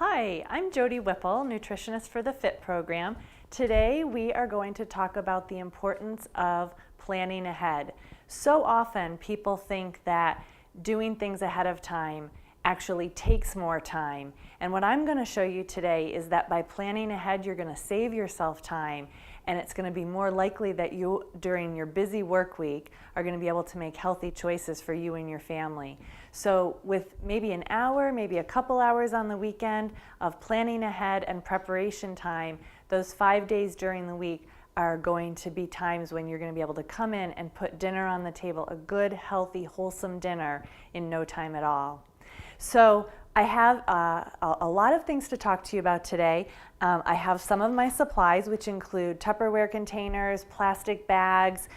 Hi, I'm Jody Whipple, nutritionist for the FIT program. Today we are going to talk about the importance of planning ahead. So often people think that doing things ahead of time actually takes more time. And what I'm going to show you today is that by planning ahead, you're going to save yourself time, and it's going to be more likely that you, during your busy work week, are going to be able to make healthy choices for you and your family. So with maybe an hour, maybe a couple hours on the weekend of planning ahead and preparation time, those 5 days during the week are going to be times when you're going to be able to come in and put dinner on the table, a good, healthy, wholesome dinner in no time at all. So I have a lot of things to talk to you about today. I have some of my supplies, which include Tupperware containers, plastic bags.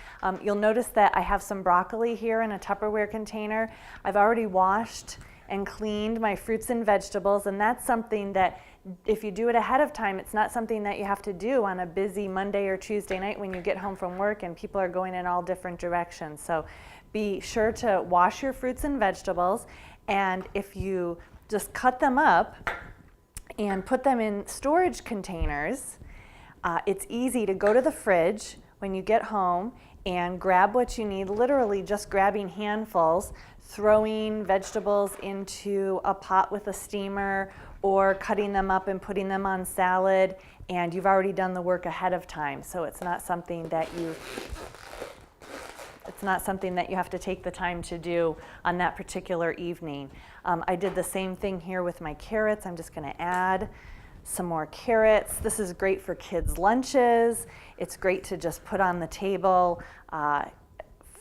You'll notice that I have some broccoli here in a Tupperware container. I've already washed and cleaned my fruits and vegetables, and that's something that if you do it ahead of time, it's not something that you have to do on a busy Monday or Tuesday night when you get home from work and people are going in all different directions. So be sure to wash your fruits and vegetables, and if you just cut them up and put them in storage containers, it's easy to go to the fridge when you get home and grab what you need, literally just grabbing handfuls, throwing vegetables into a pot with a steamer, or cutting them up and putting them on salad, and you've already done the work ahead of time. So it's not something that you have to take the time to do on that particular evening. I did the same thing here with my carrots. I'm just going to add some more carrots. This is great for kids' lunches. It's great to just put on the table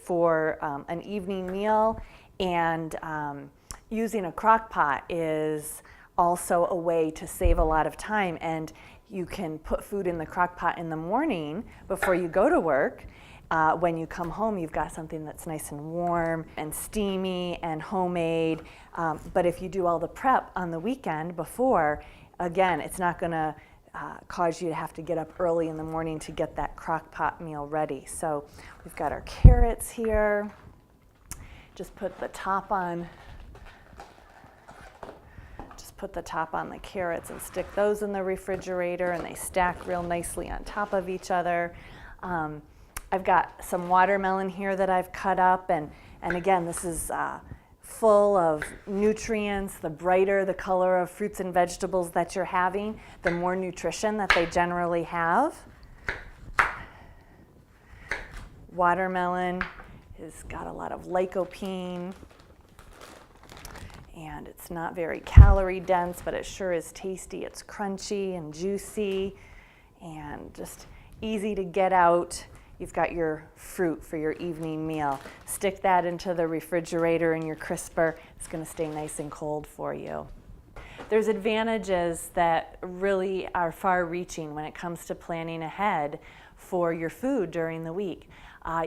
for an evening meal. And using a crock pot is also a way to save a lot of time. And you can put food in the crock pot in the morning before you go to work. When you come home, you've got something that's nice and warm and steamy and homemade. But if you do all the prep on the weekend before, again, it's not going to cause you to have to get up early in the morning to get that crock pot meal ready. So we've got our carrots here. Just put the top on. Put the top on the carrots and stick those in the refrigerator, and they stack real nicely on top of each other. I've got some watermelon here that I've cut up, and again, this is full of nutrients. The brighter the color of fruits and vegetables that you're having, the more nutrition that they generally have. Watermelon has got a lot of lycopene, and it's not very calorie dense, but it sure is tasty. It's crunchy and juicy and just easy to get out. You've got your fruit for your evening meal. Stick that into the refrigerator in your crisper. It's going to stay nice and cold for you. There's advantages that really are far-reaching when it comes to planning ahead for your food during the week.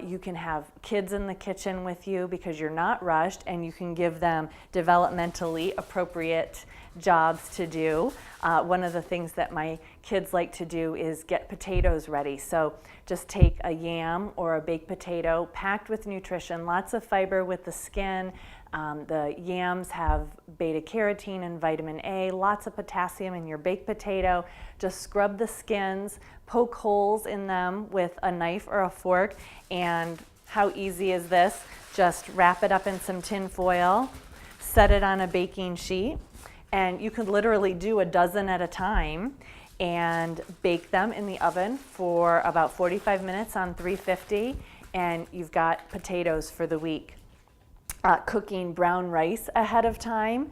You can have kids in the kitchen with you because you're not rushed, and you can give them developmentally appropriate jobs to do. One of the things that my kids like to do is get potatoes ready. So just take a yam or a baked potato packed with nutrition, lots of fiber with the skin. The yams have beta carotene and vitamin A, lots of potassium in your baked potato. Just scrub the skins, poke holes in them with a knife or a fork, and how easy is this? Just wrap it up in some tin foil, set it on a baking sheet, and you could literally do a dozen at a time and bake them in the oven for about 45 minutes on 350, and you've got potatoes for the week. Cooking brown rice ahead of time.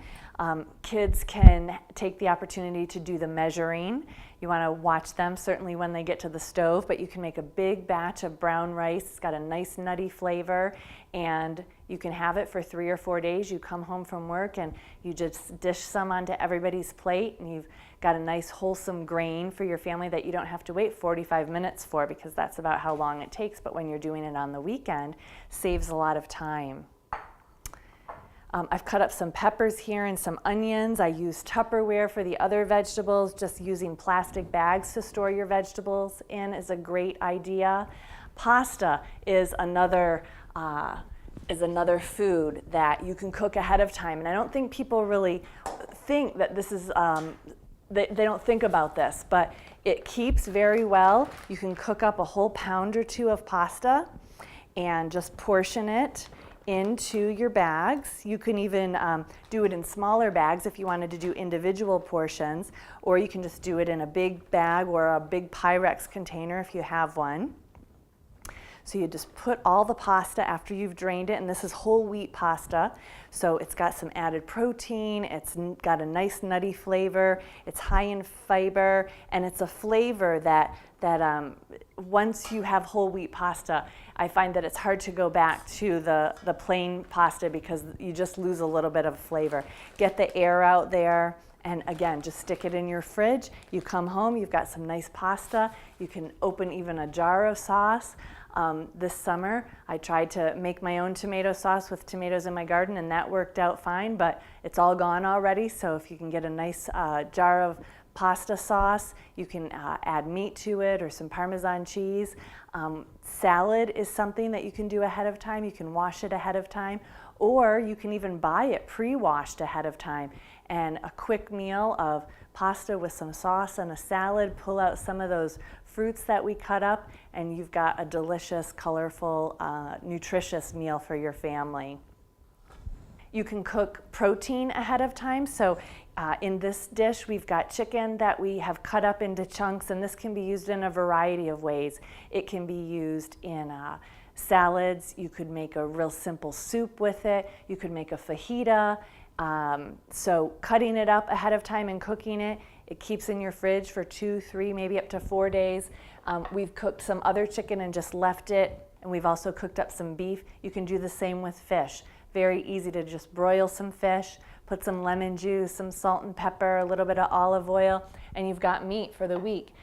Kids can take the opportunity to do the measuring. You want to watch them certainly when they get to the stove, but you can make a big batch of brown rice. It's got a nice nutty flavor, and you can have it for 3 or 4 days. You come home from work and you just dish some onto everybody's plate, and you've got a nice wholesome grain for your family that you don't have to wait 45 minutes for, because that's about how long it takes. But when you're doing it on the weekend, saves a lot of time. I've cut up some peppers here and some onions. I use Tupperware for the other vegetables. Just using plastic bags to store your vegetables in is a great idea. Pasta is another food that you can cook ahead of time, and I don't think people really think that this is, they don't think about this, but it keeps very well. You can cook up a whole pound or two of pasta and just portion it into your bags. You can even do it in smaller bags if you wanted to do individual portions, or you can just do it in a big bag or a big Pyrex container if you have one. So you just put all the pasta after you've drained it, and this is whole wheat pasta, so it's got some added protein, it's got a nice nutty flavor, it's high in fiber, and it's a flavor that once you have whole wheat pasta, I find that it's hard to go back to the plain pasta because you just lose a little bit of flavor. Get the air out there. And again, just stick it in your fridge. You come home, you've got some nice pasta. You can open even a jar of sauce. This summer, I tried to make my own tomato sauce with tomatoes in my garden, and that worked out fine, but it's all gone already. So if you can get a nice jar of pasta sauce, you can add meat to it or some Parmesan cheese. Salad is something that you can do ahead of time. You can wash it ahead of time, or you can even buy it pre-washed ahead of time. And a quick meal of pasta with some sauce and a salad, pull out some of those fruits that we cut up, and you've got a delicious, colorful, nutritious meal for your family. You can cook protein ahead of time. So in this dish, we've got chicken that we have cut up into chunks, and this can be used in a variety of ways. It can be used in salads. You could make a real simple soup with it. You could make a fajita. So cutting it up ahead of time and cooking it, it keeps in your fridge for 2, 3, maybe up to 4 days. We've cooked some other chicken and just left it, and we've also cooked up some beef. You can do the same with fish. Very easy to just broil some fish, put some lemon juice, some salt and pepper, a little bit of olive oil, and you've got meat for the week.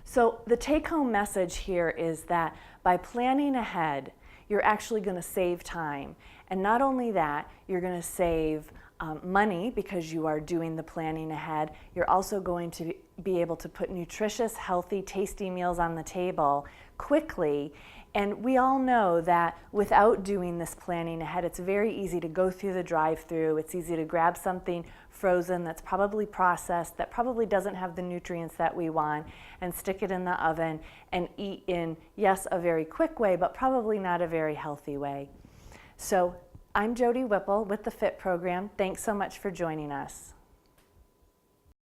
So the take-home message here is that by planning ahead, you're actually going to save time. And not only that, you're going to save money because you are doing the planning ahead. You're also going to be able to put nutritious, healthy, tasty meals on the table quickly. And we all know that without doing this planning ahead, it's very easy to go through the drive-thru. It's easy to grab something frozen that's probably processed, that probably doesn't have the nutrients that we want, and stick it in the oven and eat in, yes, a very quick way, but probably not a very healthy way. So I'm Jody Whipple with the FIT program. Thanks so much for joining us.